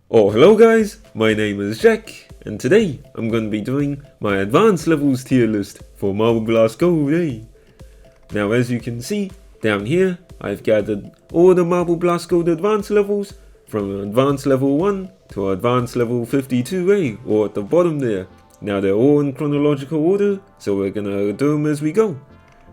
Oh, hello guys, my name is Jack, and today I'm going to be doing my advanced levels tier list for Marble Blast Gold, eh? Now as you can see, down here, I've gathered all the Marble Blast Gold advanced levels from advanced level 1 to advanced level 52, or at the bottom there. Now they're all in chronological order, so we're gonna do them as we go.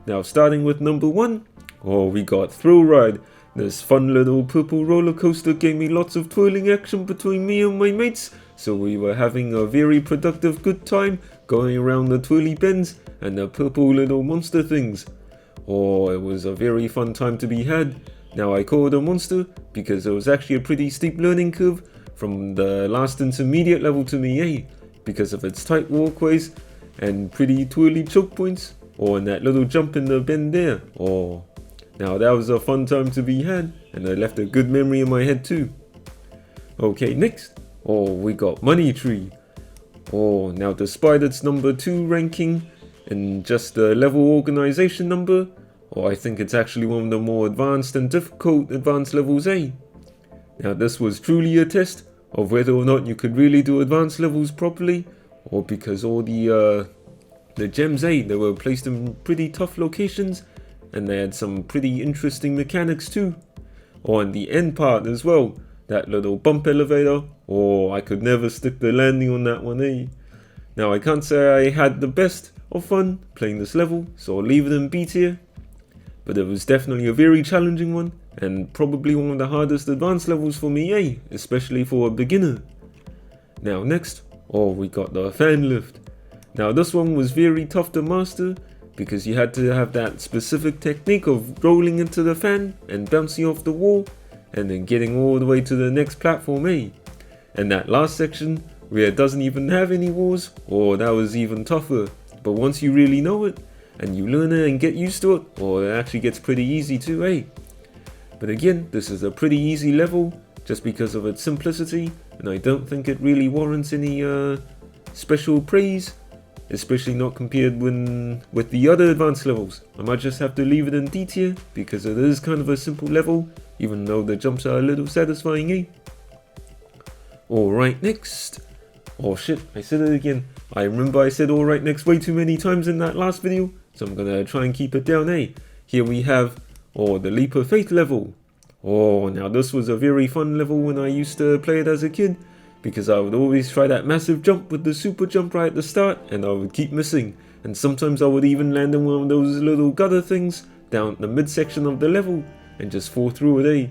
Now starting with number 1, we got Thrill Ride. This fun little purple roller coaster gave me lots of twirling action between me and my mates, so we were having a very productive good time going around the twirly bends and the purple little monster things. Oh, it was a very fun time to be had. Now I call it a monster because it was actually a pretty steep learning curve from the last intermediate level to me, because of its tight walkways and pretty twirly choke points, and that little jump in the bend there. Now that was a fun time to be had, and I left a good memory in my head too. Okay, next, we got Money Tree. Now despite its number 2 ranking and just the level organization number, I think it's actually one of the more advanced and difficult advanced levels, Now this was truly a test of whether or not you could really do advanced levels properly, or because all the gems, they were placed in pretty tough locations, and they had some pretty interesting mechanics too. And the end part as well, that little bump elevator, I could never stick the landing on that one, Now I can't say I had the best of fun playing this level, so I'll leave it in B tier. But it was definitely a very challenging one, and probably one of the hardest advanced levels for me, especially for a beginner. Now next, we got the fan lift. Now this one was very tough to master, because you had to have that specific technique of rolling into the fan and bouncing off the wall and then getting all the way to the next platform, And that last section where it doesn't even have any walls, that was even tougher. But once you really know it and you learn it and get used to it, it actually gets pretty easy too, But again, this is a pretty easy level just because of its simplicity, and I don't think it really warrants any special praise, especially not compared with the other advanced levels. I might just have to leave it in D tier because it is kind of a simple level, even though the jumps are a little satisfying, Alright, next. Shit, I said it again. I remember I said alright next way too many times in that last video, so I'm gonna try and keep it down, Here we have, the Leap of Faith level. Now this was a very fun level when I used to play it as a kid, because I would always try that massive jump with the super jump right at the start, and I would keep missing, and sometimes I would even land in one of those little gutter things down the midsection of the level and just fall through it,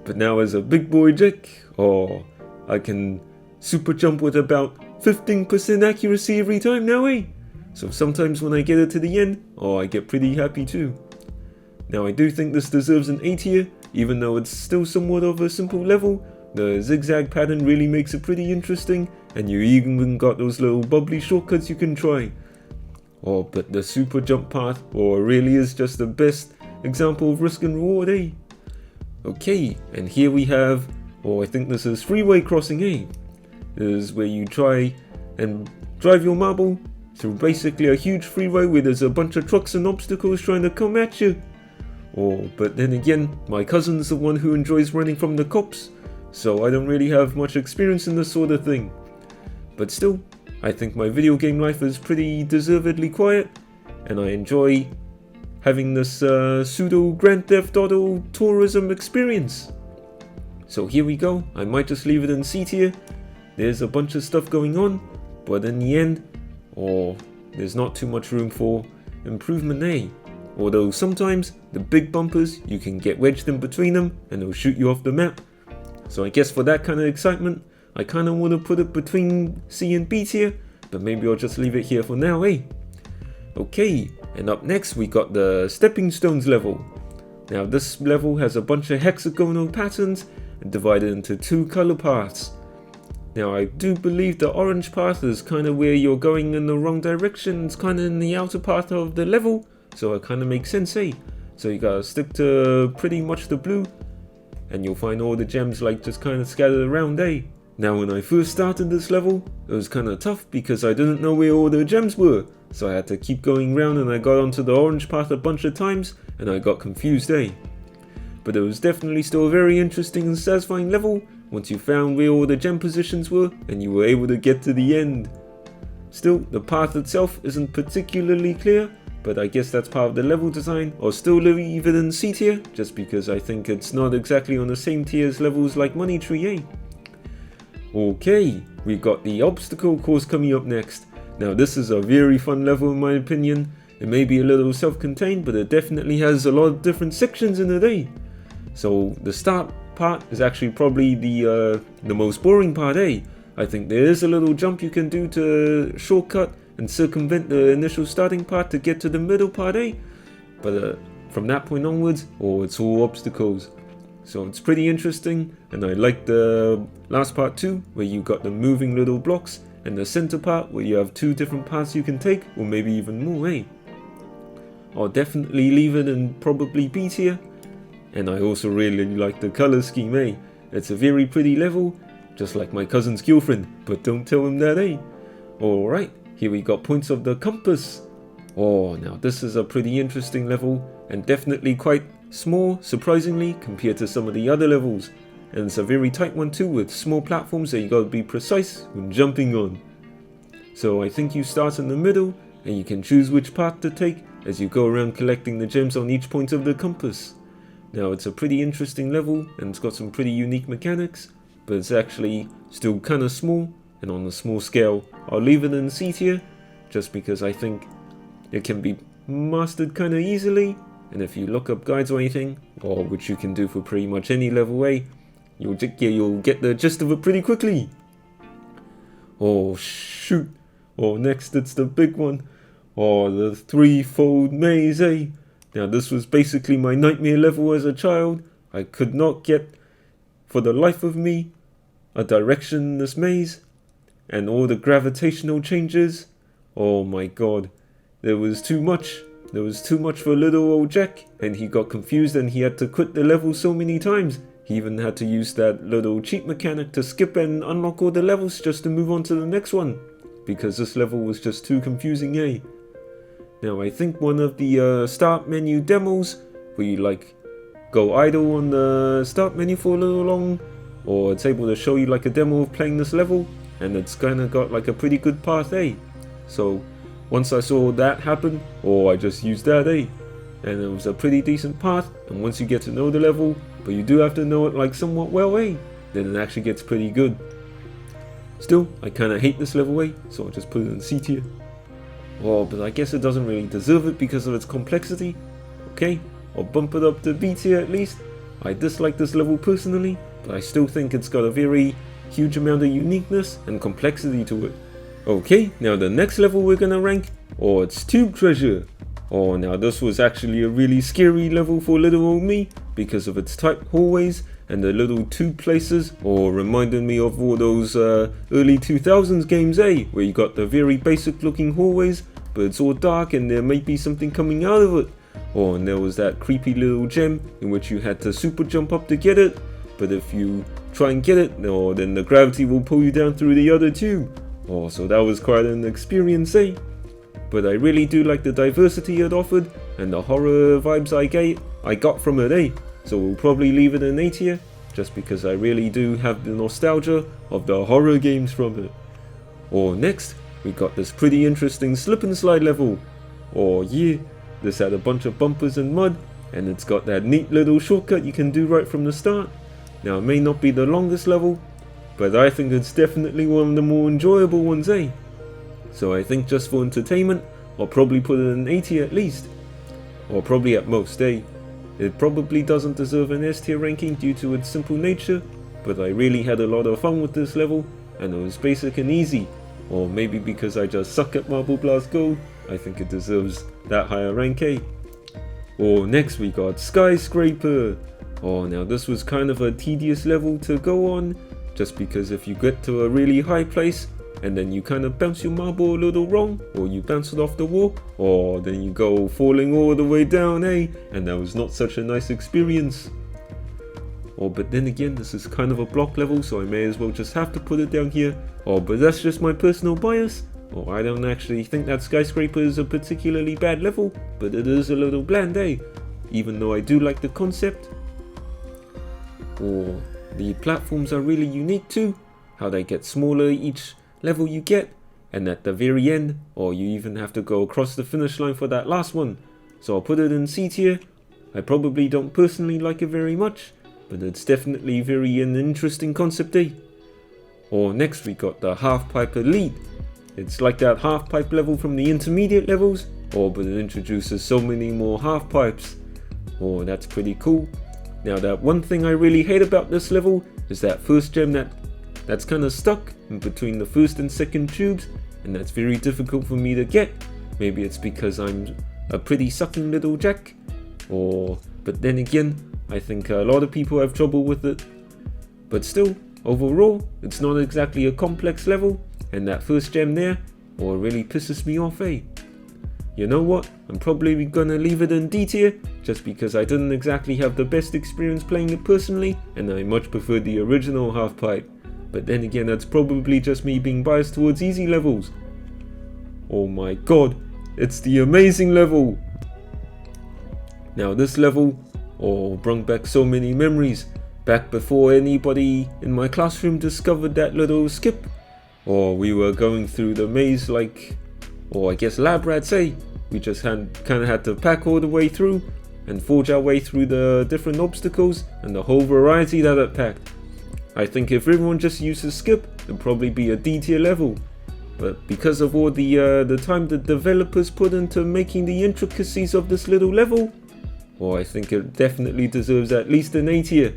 But now as a big boy Jack, I can super jump with about 15% accuracy every time now, So sometimes when I get it to the end, I get pretty happy too. Now I do think this deserves an A tier, even though it's still somewhat of a simple level. The zigzag pattern really makes it pretty interesting, and you even got those little bubbly shortcuts you can try. But the super jump path, really is just the best example of risk and reward, Okay, and here we have, I think this is Freeway Crossing, This is where you try and drive your marble through basically a huge freeway where there's a bunch of trucks and obstacles trying to come at you. But then again, my cousin's the one who enjoys running from the cops, so I don't really have much experience in this sort of thing. But still, I think my video game life is pretty deservedly quiet, and I enjoy having this pseudo Grand Theft Auto tourism experience. So here we go, I might just leave it in C tier. There's a bunch of stuff going on, but in the end, there's not too much room for improvement, Although sometimes the big bumpers, you can get wedged in between them and they'll shoot you off the map. So I guess for that kind of excitement, I kind of want to put it between C and B tier, but maybe I'll just leave it here for now, Okay, and up next we got the Stepping Stones level. Now this level has a bunch of hexagonal patterns divided into 2 color paths. Now I do believe the orange path is kind of where you're going in the wrong direction, it's kind of in the outer part of the level, so it kind of makes sense, So you gotta stick to pretty much the blue, and you'll find all the gems just kind of scattered around, Now when I first started this level, it was kind of tough because I didn't know where all the gems were, so I had to keep going round, and I got onto the orange path a bunch of times, and I got confused, But it was definitely still a very interesting and satisfying level, once you found where all the gem positions were and you were able to get to the end. Still, the path itself isn't particularly clear, but I guess that's part of the level design. I'll still leave it in C tier, just because I think it's not exactly on the same tier as levels like Money Tree, eh? Okay, we got the obstacle course coming up next. Now this is a very fun level in my opinion. It may be a little self-contained, but it definitely has a lot of different sections in it, eh? So the start part is actually probably the most boring part, eh? I think there is a little jump you can do to shortcut and circumvent the initial starting part to get to the middle part, eh? But from that point onwards, it's all obstacles. So it's pretty interesting, and I like the last part too, where you got the moving little blocks, and the center part where you have 2 different paths you can take, or maybe even more, eh? I'll definitely leave it in probably B tier, and I also really like the color scheme, eh? It's a very pretty level, just like my cousin's girlfriend, but don't tell him that, eh? Alright. Here we got points of the compass. Now this is a pretty interesting level, and definitely quite small, surprisingly, compared to some of the other levels. And it's a very tight one too, with small platforms that you gotta be precise when jumping on. So I think you start in the middle, and you can choose which path to take as you go around collecting the gems on each point of the compass. Now it's a pretty interesting level, and it's got some pretty unique mechanics, but it's actually still kinda small, and on a small scale. I'll leave it in C tier, just because I think it can be mastered kinda easily, and if you look up guides or anything, or which you can do for pretty much any level A, you'll get the gist of it pretty quickly. Oh shoot, next it's the big one, the Threefold Maze, eh? Now this was basically my nightmare level as a child. I could not get, for the life of me, a direction in this maze. And all the gravitational changes, oh my god, there was too much for little old Jack, and he got confused and he had to quit the level so many times. He even had to use that little cheat mechanic to skip and unlock all the levels just to move on to the next one, because this level was just too confusing, eh? Now I think one of the start menu demos, where you go idle on the start menu for a little long, or it's able to show you a demo of playing this level, and it's kinda got a pretty good path, eh? So once I saw that happen, I just used that, eh? And it was a pretty decent path, and once you get to know the level, but you do have to know it somewhat well, eh? Then it actually gets pretty good. Still, I kinda hate this level, eh? So I'll just put it in C tier. But I guess it doesn't really deserve it because of its complexity. Okay, I'll bump it up to B tier at least. I dislike this level personally, but I still think it's got a very huge amount of uniqueness and complexity to it. Okay, now the next level we're gonna rank, it's Tube Treasure. Now this was actually a really scary level for little old me, because of its tight hallways and the little tube places, reminded me of all those early 2000s games, eh? Where you got the very basic looking hallways, but it's all dark and there may be something coming out of it. And there was that creepy little gem in which you had to super jump up to get it, but if you try and get it, then the gravity will pull you down through the other tube. So that was quite an experience, eh? But I really do like the diversity it offered, and the horror vibes I got from it, eh? So we'll probably leave it in A tier, just because I really do have the nostalgia of the horror games from it. Next, we got this pretty interesting slip and slide level. Yeah, this had a bunch of bumpers and mud, and it's got that neat little shortcut you can do right from the start. Now it may not be the longest level, but I think it's definitely one of the more enjoyable ones, eh? So I think just for entertainment, I'll probably put it in A tier at least. Or probably at most, eh? It probably doesn't deserve an S tier ranking due to its simple nature, but I really had a lot of fun with this level, and it was basic and easy. Or maybe because I just suck at Marble Blast Gold, I think it deserves that higher rank, eh? Next we got Skyscraper. Now this was kind of a tedious level to go on, just because if you get to a really high place, and then you kind of bounce your marble a little wrong, or you bounce it off the wall, or then you go falling all the way down, eh? And that was not such a nice experience. But then again, this is kind of a block level, so I may as well just have to put it down here. But that's just my personal bias. I don't actually think that Skyscraper is a particularly bad level, but it is a little bland, eh? Even though I do like the concept. The platforms are really unique too, how they get smaller each level you get, and at the very end, or you even have to go across the finish line for that last one. So I'll put it in C tier. I probably don't personally like it very much, but it's definitely very an interesting concept, eh? Or next we got the Half Pipe Elite. It's like that half pipe level from the intermediate levels, but it introduces so many more half pipes. That's pretty cool. Now that one thing I really hate about this level is that first gem that's kind of stuck in between the first and second tubes, and that's very difficult for me to get. Maybe it's because I'm a pretty sucking little jack, but then again, I think a lot of people have trouble with it. But still, overall, it's not exactly a complex level, and that first gem there, really pisses me off, eh? You know what, I'm probably gonna leave it in D tier, just because I didn't exactly have the best experience playing it personally, and I much preferred the original half pipe. But then again, that's probably just me being biased towards easy levels. Oh my god, it's the amazing level! Now this level, brought back so many memories, back before anybody in my classroom discovered that little skip. We were going through the maze like, I guess lab rats, eh? We just kind of had to pack all the way through and forge our way through the different obstacles and the whole variety that it packed. I think if everyone just uses skip, it'd probably be a D tier level. But because of all the time the developers put into making the intricacies of this little level, I think it definitely deserves at least an A tier.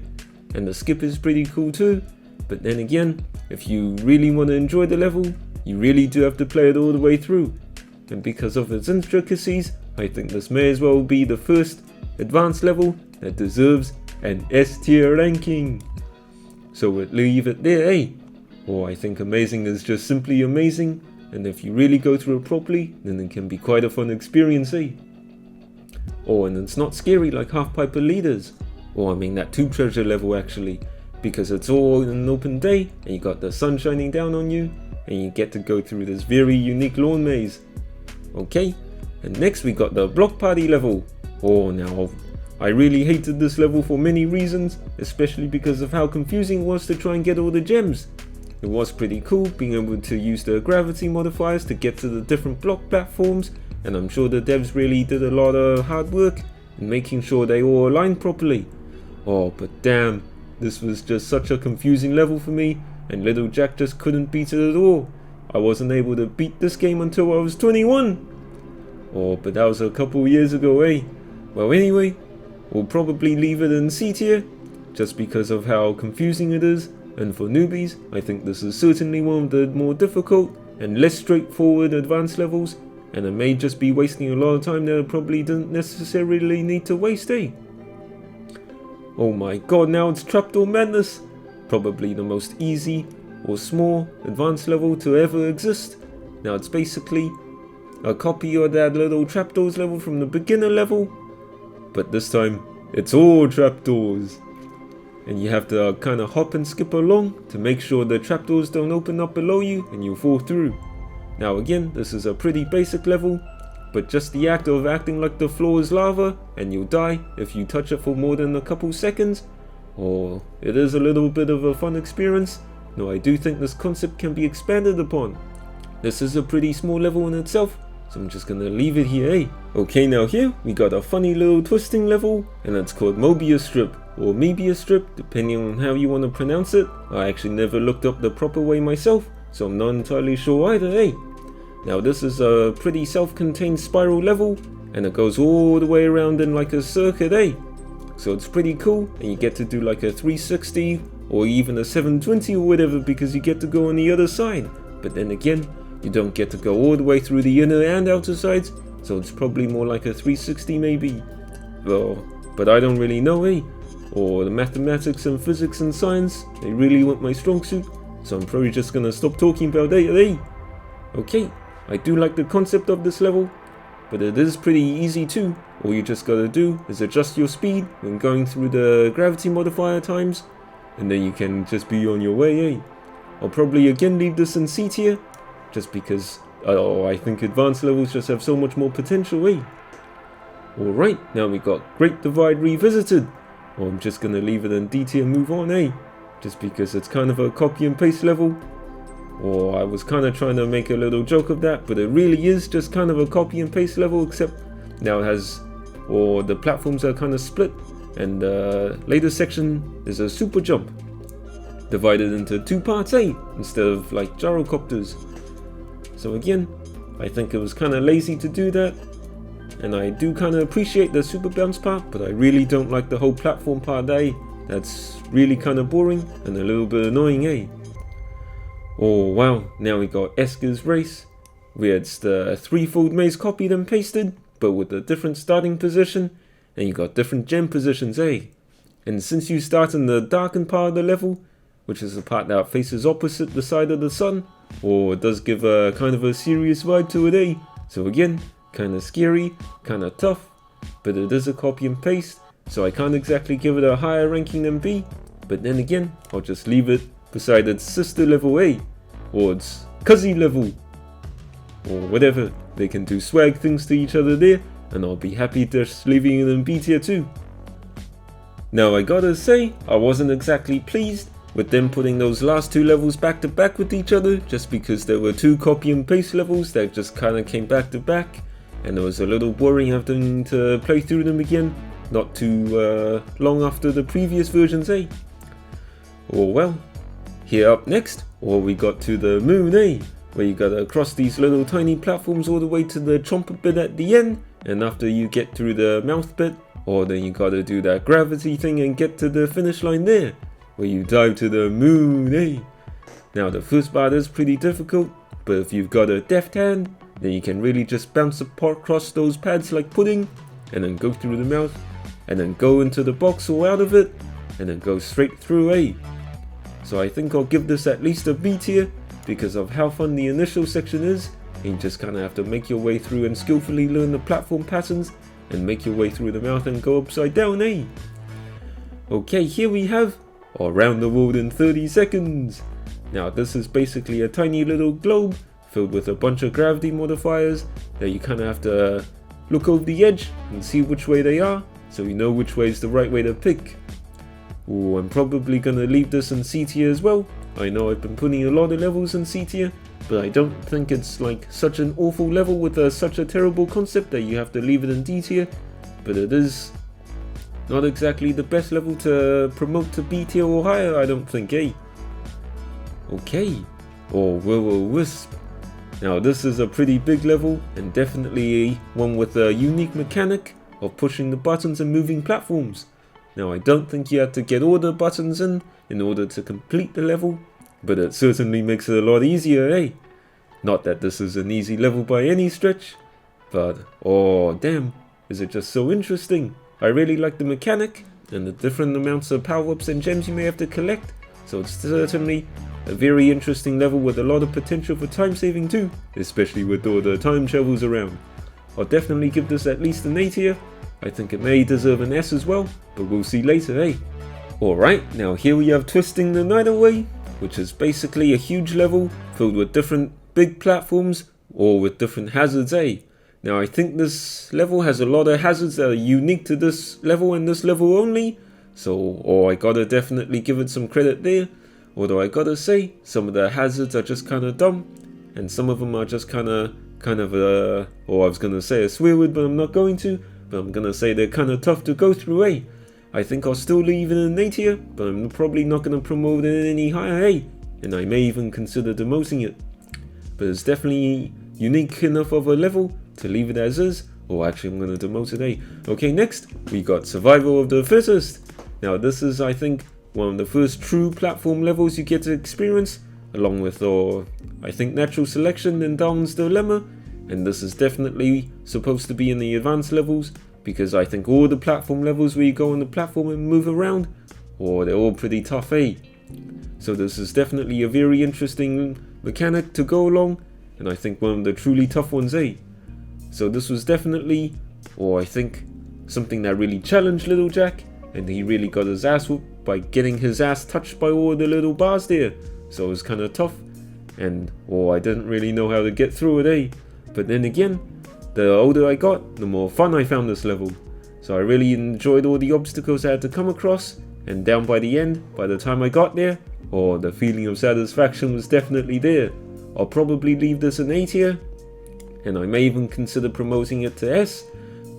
And the skip is pretty cool too. But then again, if you really want to enjoy the level, you really do have to play it all the way through. And because of its intricacies, I think this may as well be the first advanced level that deserves an S tier ranking. So we'll leave it there, eh? I think amazing is just simply amazing, and if you really go through it properly, then it can be quite a fun experience, eh? And it's not scary like Half Pipe Leaders, that Tube Treasure level actually, because it's all in an open day, and you got the sun shining down on you, and you get to go through this very unique lawn maze. Okay, and next we got the Block Party level. Now, I really hated this level for many reasons, especially because of how confusing it was to try and get all the gems. It was pretty cool being able to use the gravity modifiers to get to the different block platforms, and I'm sure the devs really did a lot of hard work in making sure they all aligned properly. But damn, this was just such a confusing level for me, and little Jack just couldn't beat it at all. I wasn't able to beat this game until I was 21. But that was a couple years ago, eh? Well, anyway, we'll probably leave it in C tier, just because of how confusing it is, and for newbies, I think this is certainly one of the more difficult and less straightforward advanced levels, and it may just be wasting a lot of time that it probably didn't necessarily need to waste, eh? Oh my god, now it's Trapdoor Madness! Probably the most easy or small advanced level to ever exist. Now it's basically a copy of that little trapdoors level from the beginner level, but this time it's all trapdoors. And you have to kind of hop and skip along to make sure the trapdoors don't open up below you and you fall through. Now again, this is a pretty basic level, but just the act of acting like the floor is lava and you'll die if you touch it for more than a couple seconds, it is a little bit of a fun experience. Now I do think this concept can be expanded upon. This is a pretty small level in itself, so I'm just gonna leave it here, eh? Okay, now here we got a funny little twisting level, and it's called Mobius Strip, or Mobius Strip, depending on how you want to pronounce it. I actually never looked up the proper way myself, so I'm not entirely sure either, eh? Now this is a pretty self-contained spiral level, and it goes all the way around in like a circuit, eh? So it's pretty cool, and you get to do like a 360 or even a 720 or whatever, because you get to go on the other side. But then again, you don't get to go all the way through the inner and outer sides, so it's probably more like a 360 maybe. Well, but I don't really know, eh? Or the mathematics and physics and science, they really want my strong suit, so I'm probably just gonna stop talking about it, eh? Okay, I do like the concept of this level, but it is pretty easy too. All you just gotta do is adjust your speed when going through the gravity modifier times, and then you can just be on your way, eh? I'll probably again leave this in C tier, just because I think advanced levels just have so much more potential, eh? Alright, now we got Great Divide Revisited. I'm just gonna leave it in D tier and move on, eh? just because it's kind of a copy and paste level. Or I was kind of trying to make a little joke of that, but it really is just kind of a copy and paste level, except now it has, or the platforms are kind of split, and the later section is a super jump, divided into 2 parts, instead of like gyrocopters. So again, I think it was kind of lazy to do that, and I do kind of appreciate the super bounce part, but I really don't like the whole platform part, That's really kind of boring and a little bit annoying, Oh wow, now we got Esker's race, where it's the Threefold Maze copied and pasted, but with a different starting position, and you got different gem positions, And since you start in the darkened part of the level, which is the part that faces opposite the side of the sun, or it does give a kind of a serious vibe to it, So again, kind of scary, kind of tough, but it is a copy and paste, so I can't exactly give it a higher ranking than B, but then again, I'll just leave it beside its sister level A, or its cousin level, or whatever. They can do swag things to each other there, and I'll be happy just leaving it in B tier too. Now I gotta say, I wasn't exactly pleased with them putting those last 2 levels back to back with each other, just because there were 2 copy and paste levels that just kinda came back to back, and it was a little boring having to play through them again, not too long after the previous versions, Oh well. Here up next, we got to the moon, where you gotta cross these little tiny platforms all the way to the trumpet bit at the end, and after you get through the mouth bit, then you gotta do that gravity thing and get to the finish line there, where you dive to the moon, Now the first part is pretty difficult, but if you've got a deft hand, then you can really just bounce across those pads like pudding, and then go through the mouth, and then go into the box or out of it, and then go straight through, So I think I'll give this at least a B tier, because of how fun the initial section is, and you just kinda have to make your way through and skillfully learn the platform patterns, and make your way through the mouth and go upside down, Okay, here we have Around the World in 30 Seconds. Now this is basically a tiny little globe, filled with a bunch of gravity modifiers, that you kinda have to look over the edge and see which way they are, so you know which way is the right way to pick. I'm probably gonna leave this in C tier as well. I know I've been putting a lot of levels in C tier, but I don't think it's like such an awful level with such a terrible concept that you have to leave it in D tier, but it is not exactly the best level to promote to B tier or higher, I don't think, Okay, Will-O-Wisp. Now this is a pretty big level, and definitely one with a unique mechanic of pushing the buttons and moving platforms. Now I don't think you have to get all the buttons in order to complete the level, but it certainly makes it a lot easier, Not that this is an easy level by any stretch, but damn, is it just so interesting. I really like the mechanic, and the different amounts of power-ups and gems you may have to collect, so it's certainly a very interesting level with a lot of potential for time saving too, especially with all the time travels around. I'll definitely give this at least an A tier. I think it may deserve an S as well, but we'll see later, Alright, now here we have Twisting the Night Away, which is basically a huge level filled with different big platforms, or with different hazards, Now I think this level has a lot of hazards that are unique to this level and this level only, so I gotta definitely give it some credit there. Although I gotta say, some of the hazards are just kinda dumb, and some of them are just I was gonna say a swear word, but I'm not going to, but I'm gonna say they're kinda tough to go through, I think I'll still leave it in A tier, but I'm probably not gonna promote it any higher, and I may even consider demoting it. But it's definitely unique enough of a level to leave it as is, or actually I'm gonna demote it, Okay, next, we got Survival of the Fittest. Now this is, I think, one of the first true platform levels you get to experience, along with, I think, Natural Selection and Darwin's Dilemma, and this is definitely supposed to be in the advanced levels, because I think all the platform levels where you go on the platform and move around, they're all pretty tough, So this is definitely a very interesting mechanic to go along, and I think one of the truly tough ones, So this was definitely, I think, something that really challenged Little Jack, and he really got his ass whooped by getting his ass touched by all the little bars there, so it was kind of tough, and I didn't really know how to get through it, But then again, the older I got, the more fun I found this level, so I really enjoyed all the obstacles I had to come across, and down by the end, by the time I got there, the feeling of satisfaction was definitely there. I'll probably leave this an A tier, and I may even consider promoting it to S,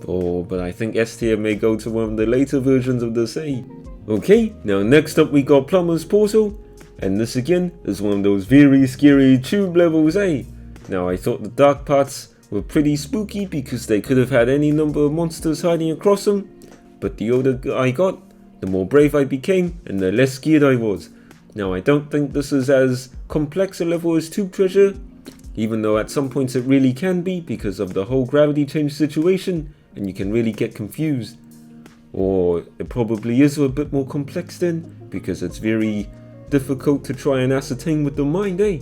but I think S tier may go to one of the later versions of this A. Okay, now next up we got Plumber's Portal, and this again is one of those very scary tube levels A. Now I thought the dark parts were pretty spooky because they could have had any number of monsters hiding across them, but the older I got, the more brave I became and the less scared I was. Now I don't think this is as complex a level as Tube Treasure, even though at some points it really can be because of the whole gravity change situation and you can really get confused. Or it probably is a bit more complex then, because it's very difficult to try and ascertain with the mind, eh?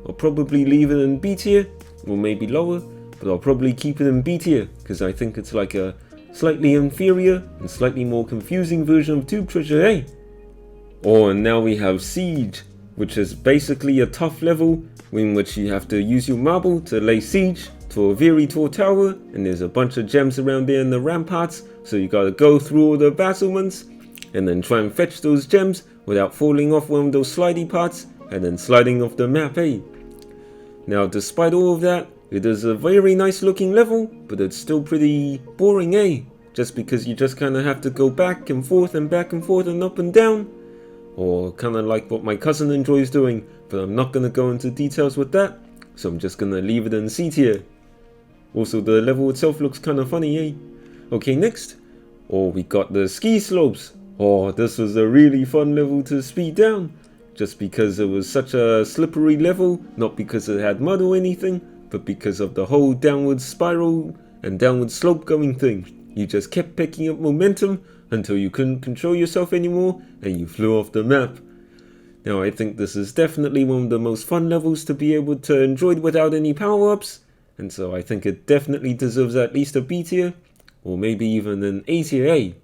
I'll probably leave it in B tier, or maybe lower, but I'll probably keep it in B tier, because I think it's like a slightly inferior and slightly more confusing version of Tube Treasure, eh? And now we have Siege, which is basically a tough level in which you have to use your marble to lay siege to a very tall tower, and there's a bunch of gems around there in the ramparts, so you gotta go through all the battlements and then try and fetch those gems without falling off one of those slidey parts and then sliding off the map, eh? Now despite all of that, it is a very nice looking level, but it's still pretty boring, eh? Just because you just kinda have to go back and forth and up and down, or kinda like what my cousin enjoys doing, but I'm not gonna go into details with that, so I'm just gonna leave it in C tier. Also, the level itself looks kinda funny, eh? Okay, next, we got the ski slopes. This was a really fun level to speed down, just because it was such a slippery level, not because it had mud or anything, but because of the whole downward spiral and downward slope going thing. You just kept picking up momentum until you couldn't control yourself anymore and you flew off the map. Now I think this is definitely one of the most fun levels to be able to enjoy without any power-ups, and so I think it definitely deserves at least a B tier, or maybe even an A tier A.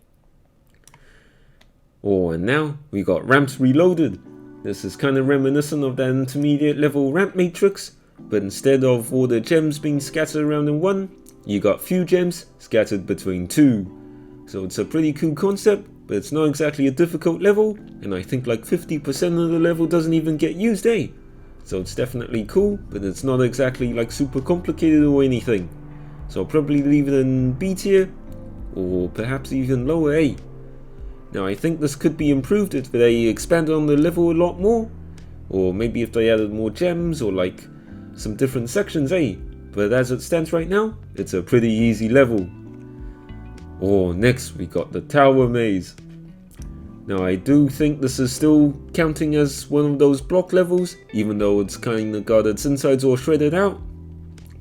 And now we got Ramps Reloaded. This is kind of reminiscent of that intermediate level ramp matrix, but instead of all the gems being scattered around in one, you got few gems scattered between two. So it's a pretty cool concept, but it's not exactly a difficult level, and I think like 50% of the level doesn't even get used, eh? So it's definitely cool, but it's not exactly like super complicated or anything. So I'll probably leave it in B tier, or perhaps even lower A. Now I think this could be improved if they expanded on the level a lot more, or maybe if they added more gems or like some different sections, eh? But as it stands right now, it's a pretty easy level. Next we got the Tower Maze. Now I do think this is still counting as one of those block levels, even though it's kinda got its insides all shredded out.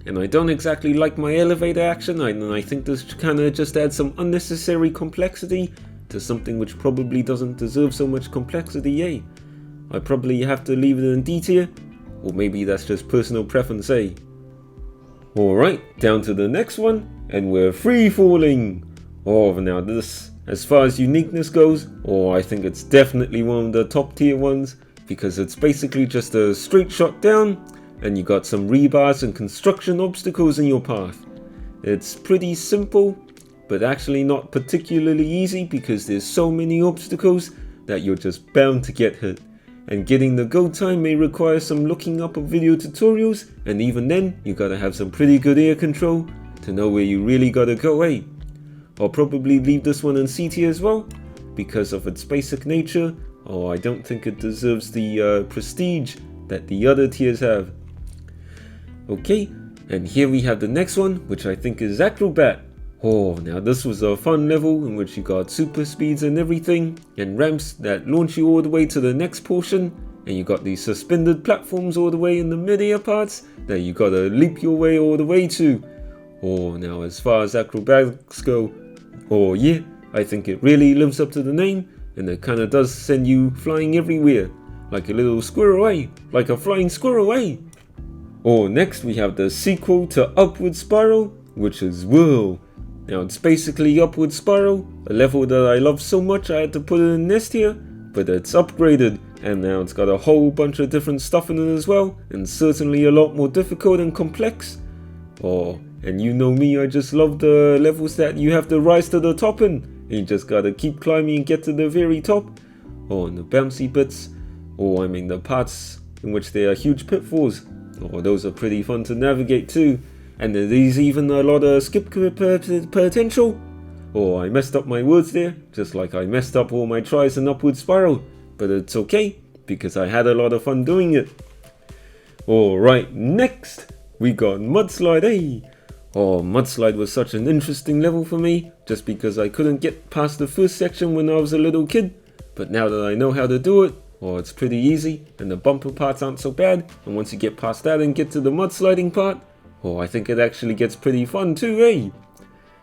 And I don't exactly like my elevator action, and I think this kinda just adds some unnecessary complexity to something which probably doesn't deserve so much complexity, eh? I probably have to leave it in D tier, or maybe that's just personal preference, eh? Alright, down to the next one, and we're free falling! Now this, as far as uniqueness goes, I think it's definitely one of the top tier ones, because it's basically just a straight shot down, and you got some rebars and construction obstacles in your path. It's pretty simple, but actually not particularly easy because there's so many obstacles that you're just bound to get hit. And getting the go time may require some looking up of video tutorials, and even then you gotta have some pretty good ear control to know where you really gotta go, eh? I'll probably leave this one in C tier as well, because of its basic nature. I don't think it deserves the prestige that the other tiers have. Okay, and here we have the next one, which I think is Acrobat. Now this was a fun level in which you got super speeds and everything, and ramps that launch you all the way to the next portion, and you got these suspended platforms all the way in the mid-air parts that you gotta leap your way all the way to. Now as far as acrobatics go, yeah, I think it really lives up to the name, and it kinda does send you flying everywhere, like a little squirrel, eh? Like a flying squirrel, eh? Next we have the sequel to Upward Spiral, which is Whirl. Now it's basically Upward Spiral, a level that I love so much I had to put it in S tier, but it's upgraded, and now it's got a whole bunch of different stuff in it as well, and certainly a lot more difficult and complex. And you know me, I just love the levels that you have to rise to the top in. You just gotta keep climbing and get to the very top. or in the bouncy bits, or I mean the parts in which there are huge pitfalls, or those are pretty fun to navigate too. And there's even a lot of skip potential. Or I messed up my words there, just like I messed up all my tries in Upward Spiral, but it's okay, because I had a lot of fun doing it. Alright, next we got Mudslide, eh? Oh, Mudslide was such an interesting level for me, just because I couldn't get past the first section when I was a little kid, but now that I know how to do it, oh, it's pretty easy, and the bumper parts aren't so bad, and once you get past that and get to the mudsliding part, oh, I think it actually gets pretty fun too, eh?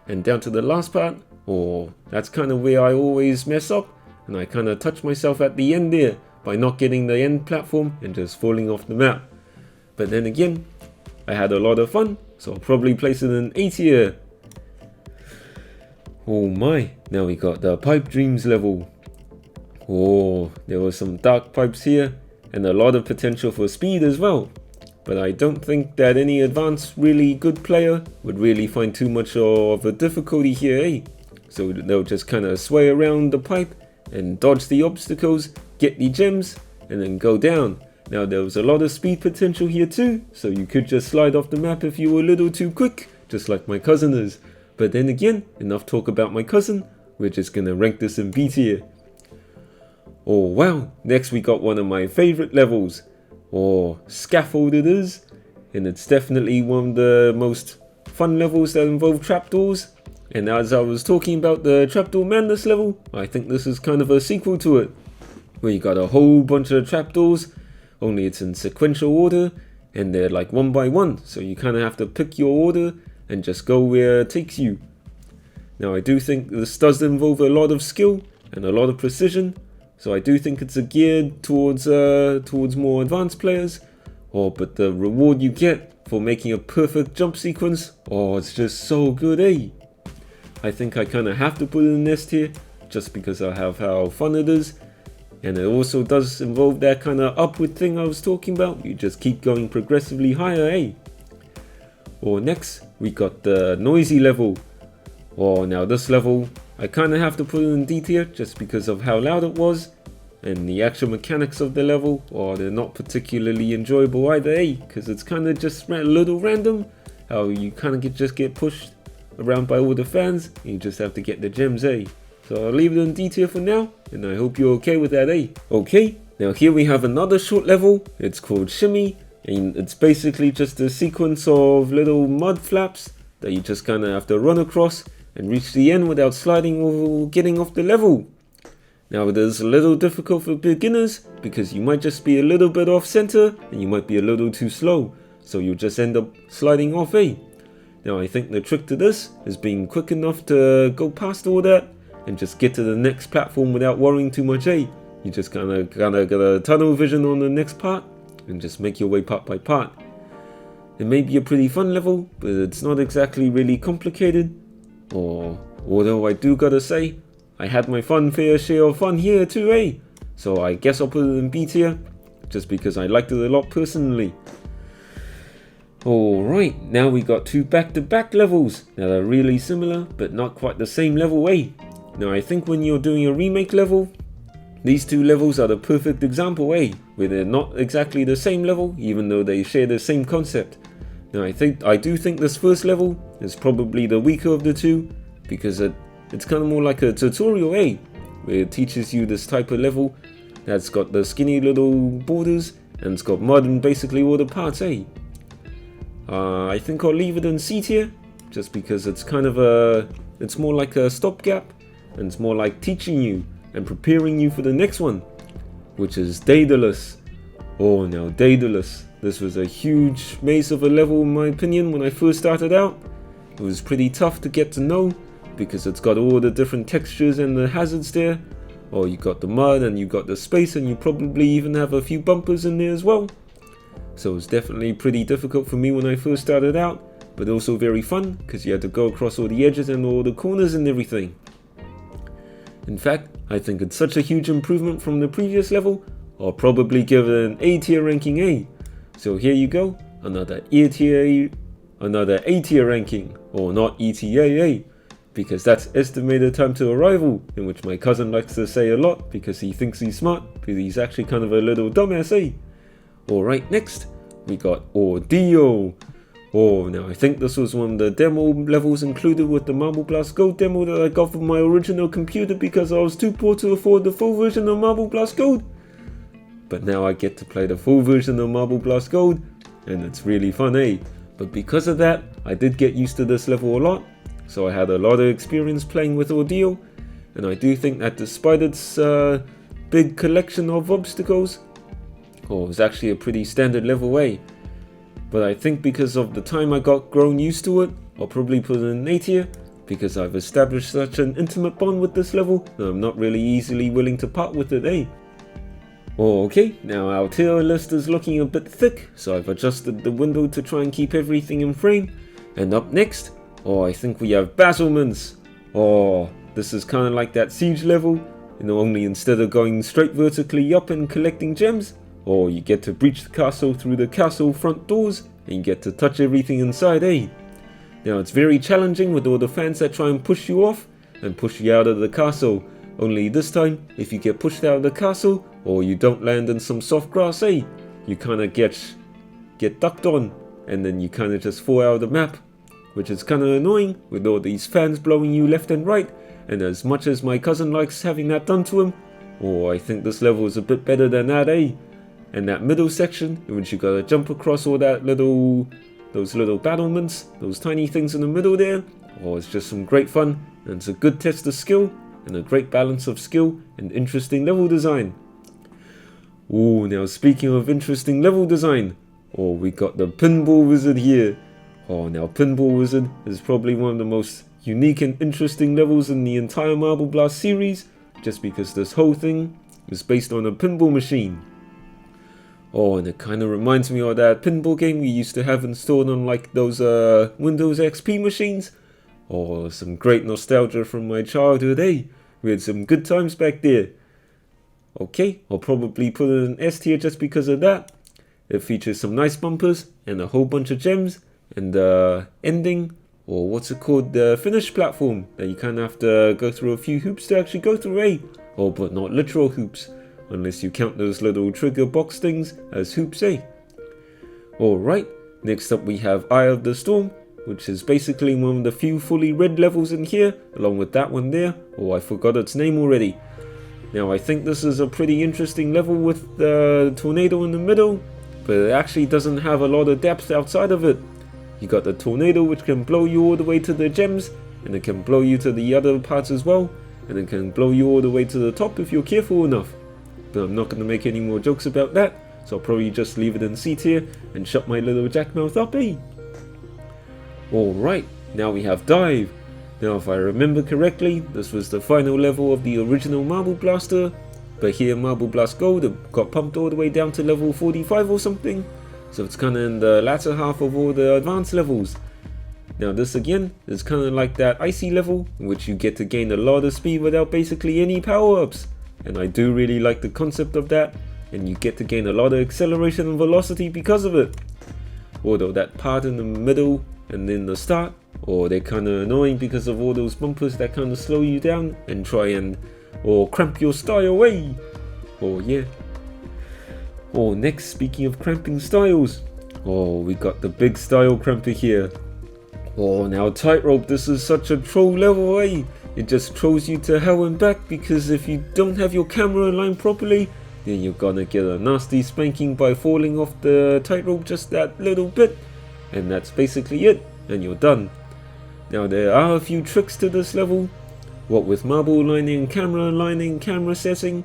And down to the last part, oh, that's kind of where I always mess up, and I kind of touch myself at the end there, by not getting the end platform and just falling off the map. But then again, I had a lot of fun, so I'll probably place it in A tier. Oh my, now we got the Pipe Dreams level. Oh, there were some dark pipes here, and a lot of potential for speed as well. But I don't think that any advanced really good player would really find too much of a difficulty here, eh? So they'll just kind of sway around the pipe and dodge the obstacles, get the gems, and then go down. Now there was a lot of speed potential here too, so you could just slide off the map if you were a little too quick, just like my cousin is. But then again, enough talk about my cousin, we're just gonna rank this in B tier. Oh wow, next we got one of my favorite levels, or Scaffolders, and it's definitely one of the most fun levels that involve trapdoors. And as I was talking about the Trapdoor Madness level, I think this is kind of a sequel to it, where you got a whole bunch of trapdoors, only it's in sequential order, and they're like one by one, so you kind of have to pick your order and just go where it takes you. Now I do think this does involve a lot of skill and a lot of precision, so I do think it's geared towards more advanced players. Oh, but the reward you get for making a perfect jump sequence, oh, it's just so good, eh? I think I kind of have to put it in S tier, just because I have how fun it is. And it also does involve that kind of upward thing I was talking about. You just keep going progressively higher, eh? Or next, we got the noisy level. Oh, now this level, I kind of have to put it in D tier just because of how loud it was. And the actual mechanics of the level, oh, they're not particularly enjoyable either, eh? Because it's kind of just a little random. How you kind of just get pushed around by all the fans. And you just have to get the gems, eh? So I'll leave it in D tier for now, and I hope you're okay with that, eh? Okay, now here we have another short level. It's called Shimmy, and it's basically just a sequence of little mud flaps that you just kind of have to run across and reach the end without sliding or getting off the level. Now it is a little difficult for beginners because you might just be a little bit off center and you might be a little too slow, so you'll just end up sliding off, eh? Now I think the trick to this is being quick enough to go past all that and just get to the next platform without worrying too much, eh? You just kind of get a tunnel vision on the next part and just make your way part by part. It may be a pretty fun level, but it's not exactly really complicated. Although I do gotta say, I had my fair share of fun here too, eh? So I guess I'll put it in B tier, just because I liked it a lot personally. Alright, now we got two back-to-back levels that are really similar, but not quite the same level, eh? Now I think when you're doing a remake level, these two levels are the perfect example, eh? Where they're not exactly the same level, even though they share the same concept. Now I do think this first level is probably the weaker of the two, because it's kind of more like a tutorial, eh? Where it teaches you this type of level that's got the skinny little borders and it's got mud in basically all the parts, eh? I think I'll leave it in C tier, just because it's kind of it's more like a stopgap, and it's more like teaching you and preparing you for the next one, which is Daedalus. Oh, now Daedalus. This was a huge maze of a level in my opinion when I first started out. It was pretty tough to get to know, because it's got all the different textures and the hazards there. Oh, you got the mud and you got the space, and you probably even have a few bumpers in there as well. So it's definitely pretty difficult for me when I first started out, but also very fun because you had to go across all the edges and all the corners and everything. In fact, I think it's such a huge improvement from the previous level, I'll probably give it an A tier ranking, A. So here you go, another A tier ranking, or not ETA, because that's estimated time to arrival, in which my cousin likes to say a lot because he thinks he's smart, but he's actually kind of a little dumbass, eh? Alright, next, we got Ordeal. Oh, now I think this was one of the demo levels included with the Marble Blast Gold demo that I got from my original computer because I was too poor to afford the full version of Marble Blast Gold. But now I get to play the full version of Marble Blast Gold, and it's really fun, eh? But because of that, I did get used to this level a lot, so I had a lot of experience playing with Ordeal, and I do think that despite its big collection of obstacles, it was actually a pretty standard level, eh? But I think because of the time I got grown used to it, I'll probably put it in A tier, because I've established such an intimate bond with this level that I'm not really easily willing to part with it, eh? Okay, now our tier list is looking a bit thick, so I've adjusted the window to try and keep everything in frame. And up next, I think we have battlements. This is kind of like that siege level, only instead of going straight vertically up and collecting gems, you get to breach the castle through the castle front doors, and you get to touch everything inside, eh? Now it's very challenging with all the fans that try and push you off, and push you out of the castle. Only this time, if you get pushed out of the castle, or you don't land in some soft grass, eh? You kind of get ducked on, and then you kind of just fall out of the map, which is kind of annoying with all these fans blowing you left and right. And as much as my cousin likes having that done to him, I think this level is a bit better than that, eh? And that middle section, in which you gotta jump across all that those little battlements, those tiny things in the middle there, it's just some great fun, and it's a good test of skill, and a great balance of skill and interesting level design. Now speaking of interesting level design, we got the Pinball Wizard here. Now Pinball Wizard is probably one of the most unique and interesting levels in the entire Marble Blast series, just because this whole thing is based on a pinball machine. And it kind of reminds me of that pinball game we used to have installed on like those Windows XP machines. Some great nostalgia from my childhood, eh? We had some good times back there. Okay, I'll probably put it in S tier just because of that. It features some nice bumpers and a whole bunch of gems, and the ending, the finish platform that you kind of have to go through a few hoops to actually go through, eh? But not literal hoops, unless you count those little trigger box things as hoops, eh? Alright, next up we have Eye of the Storm, which is basically one of the few fully red levels in here, along with that one there. I forgot its name already. Now I think this is a pretty interesting level with the tornado in the middle, but it actually doesn't have a lot of depth outside of it. You got the tornado, which can blow you all the way to the gems, and it can blow you to the other parts as well, and it can blow you all the way to the top if you're careful enough. But I'm not going to make any more jokes about that, so I'll probably just leave it in C tier and shut my little jackmouth up, eh? Alright, now we have Dive. Now if I remember correctly, this was the final level of the original Marble Blaster, but here Marble Blast Gold it got pumped all the way down to level 45 or something, so it's kind of in the latter half of all the advanced levels. Now this again is kind of like that icy level, in which you get to gain a lot of speed without basically any power-ups, and I do really like the concept of that, and you get to gain a lot of acceleration and velocity because of it. Although that part in the middle and then the start, they're kind of annoying because of all those bumpers that kind of slow you down and try and cramp your style away. Yeah. Next, speaking of cramping styles, we got the big style cramper here. Now Tightrope, this is such a troll level, eh? It just trolls you to hell and back, because if you don't have your camera aligned properly, then you're gonna get a nasty spanking by falling off the tightrope just that little bit, and that's basically it, and you're done. Now there are a few tricks to this level, what with marble aligning, camera setting,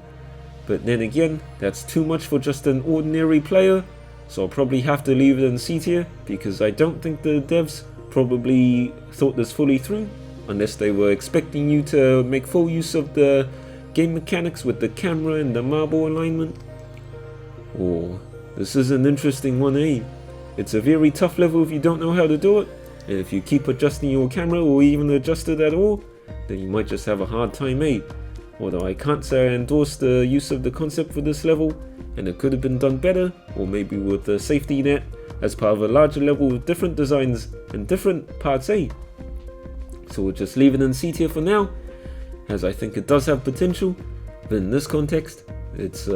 but then again, that's too much for just an ordinary player, so I'll probably have to leave it in C tier, because I don't think the devs probably thought this fully through, unless they were expecting you to make full use of the game mechanics with the camera and the marble alignment. This is an interesting one, eh? It's a very tough level if you don't know how to do it, and if you keep adjusting your camera or even adjust it at all, then you might just have a hard time, eh? Although I can't say I endorse the use of the concept for this level, and it could have been done better, or maybe with a safety net as part of a larger level with different designs and different parts, eh? so we'll just leave it in C tier for now, as I think it does have potential, but in this context, it's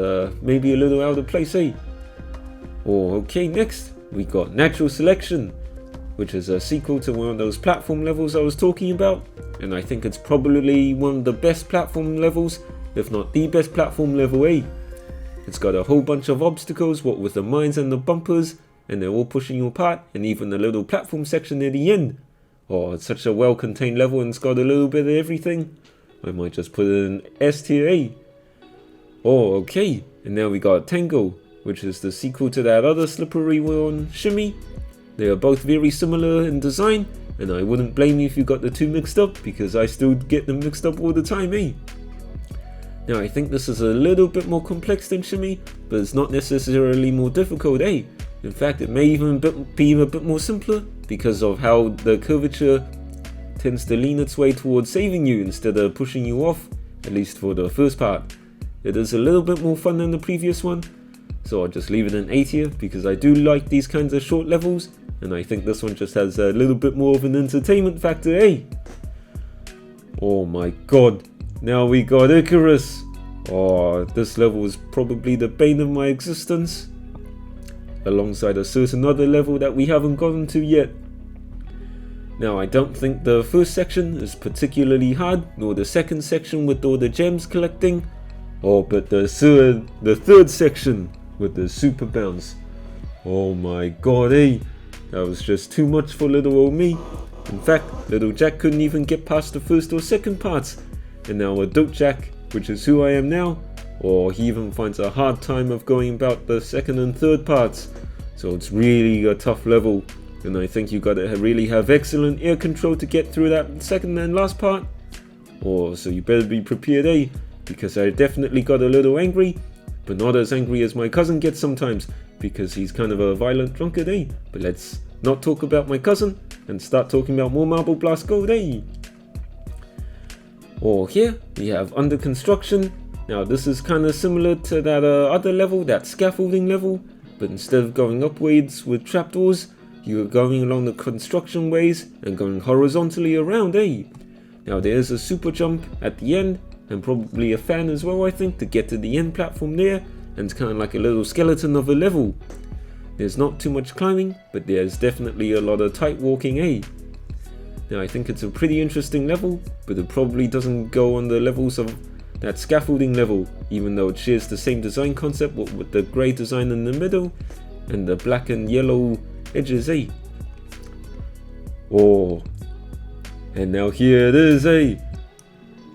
maybe a little out of place, eh? Okay, next we got Natural Selection, which is a sequel to one of those platform levels I was talking about, and I think it's probably one of the best platform levels, if not the best platform level, eh? It's got a whole bunch of obstacles, what with the mines and the bumpers, and they're all pushing you apart, and even the little platform section near the end. It's such a well contained level, and it's got a little bit of everything. I might just put it in S tier, eh? Okay, and now we got Tango, which is the sequel to that other slippery one, Shimmy. They are both very similar in design, and I wouldn't blame you if you got the two mixed up, because I still get them mixed up all the time, eh? Now I think this is a little bit more complex than Shimmy, but it's not necessarily more difficult, eh? In fact, it may even be a bit more simpler, because of how the curvature tends to lean its way towards saving you instead of pushing you off, at least for the first part. It is a little bit more fun than the previous one, so I'll just leave it in A tier, because I do like these kinds of short levels, and I think this one just has a little bit more of an entertainment factor, eh? Oh my god, now we got Icarus. This level is probably the bane of my existence, alongside a certain other level that we haven't gotten to yet. Now I don't think the first section is particularly hard, nor the second section with all the gems collecting, but the third section with the super bounce. Oh my god, eh? That was just too much for little old me. In fact, little Jack couldn't even get past the first or second parts, and now adult Jack, which is who I am now, he even finds a hard time of going about the second and third parts. So it's really a tough level, and I think you gotta really have excellent ear control to get through that second and last part. So you better be prepared, eh? Because I definitely got a little angry, but not as angry as my cousin gets sometimes, because he's kind of a violent drunkard, eh? But let's not talk about my cousin and start talking about more Marble Blast Gold, eh? Here we have Under Construction. Now this is kind of similar to that other level, that scaffolding level, but instead of going upwards with trapdoors, you are going along the construction ways and going horizontally around, eh? Now there is a super jump at the end, and probably a fan as well, I think, to get to the end platform there, and it's kind of like a little skeleton of a level. There's not too much climbing, but there's definitely a lot of tight walking, eh? Now I think it's a pretty interesting level, but it probably doesn't go on the levels of that scaffolding level, even though it shares the same design concept with the grey design in the middle and the black and yellow edges, eh? And now here it is, eh?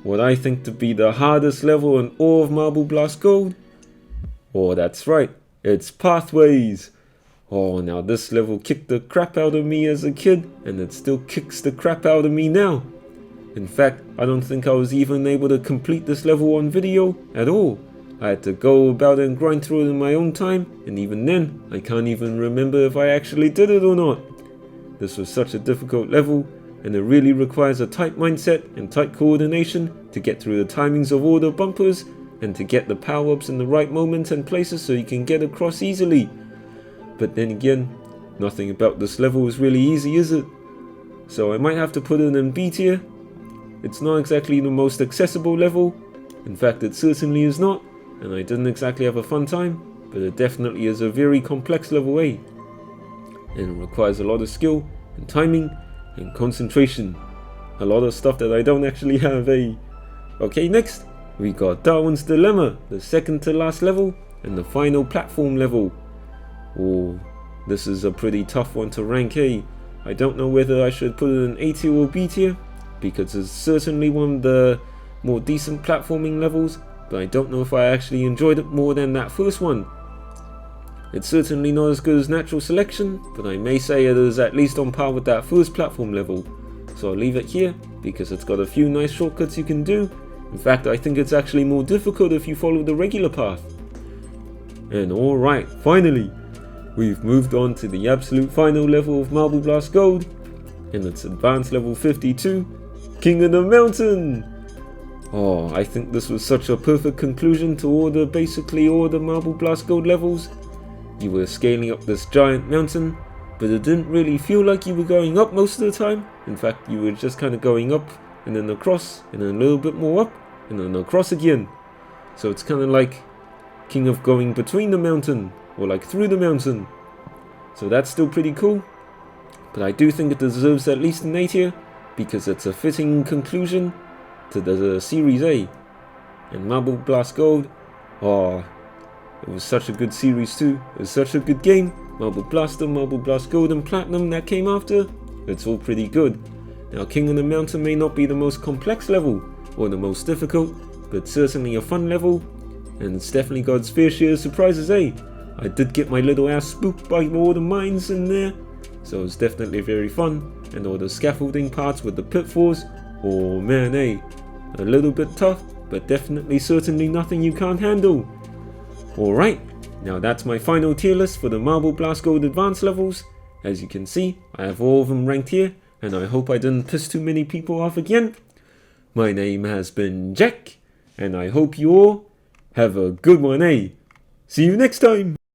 What I think to be the hardest level in all of Marble Blast Gold. That's right, it's Pathways. Now this level kicked the crap out of me as a kid, and it still kicks the crap out of me now. In fact, I don't think I was even able to complete this level on video at all. I had to go about and grind through it in my own time, and even then, I can't even remember if I actually did it or not. This was such a difficult level, and it really requires a tight mindset and tight coordination to get through the timings of all the bumpers, and to get the power-ups in the right moments and places so you can get across easily. But then again, nothing about this level is really easy, is it? So I might have to put it in B tier. It's not exactly the most accessible level. In fact, it certainly is not, and I didn't exactly have a fun time, but it definitely is a very complex level, eh? And it requires a lot of skill and timing and concentration. A lot of stuff that I don't actually have, eh? Okay, next we got Darwin's Dilemma, the second to last level and the final platform level. This is a pretty tough one to rank, eh? I don't know whether I should put it in A tier or B tier, because it's certainly one of the more decent platforming levels, but I don't know if I actually enjoyed it more than that first one. It's certainly not as good as Natural Selection, but I may say it is at least on par with that first platform level. So I'll leave it here, because it's got a few nice shortcuts you can do. In fact, I think it's actually more difficult if you follow the regular path. And alright, finally, we've moved on to the absolute final level of Marble Blast Gold, and it's Advanced Level 52, King of the Mountain! I think this was such a perfect conclusion to basically all the Marble Blast Gold levels. You were scaling up this giant mountain, but it didn't really feel like you were going up most of the time. In fact, you were just kind of going up and then across and then a little bit more up and then across again. So it's kind of like king of going between the mountain or like through the mountain. So that's still pretty cool. But I do think it deserves at least an A tier because it's a fitting conclusion to the Series A. And Marble Blast Gold, oh, it was such a good series too. It was such a good game. Marble Blaster, Marble Blast Gold and Platinum that came after, it's all pretty good. Now King of the Mountain may not be the most complex level or the most difficult, but certainly a fun level, and it's definitely got its fair share of surprises, eh? I did get my little ass spooked by all the mines in there, so it's definitely very fun. And all the scaffolding parts with the pitfalls, oh man, eh? A little bit tough, but definitely certainly nothing you can't handle. Alright, now that's my final tier list for the Marble Blast Gold Advanced levels. As you can see, I have all of them ranked here, and I hope I didn't piss too many people off again. My name has been Jack, and I hope you all have a good one, eh? See you next time!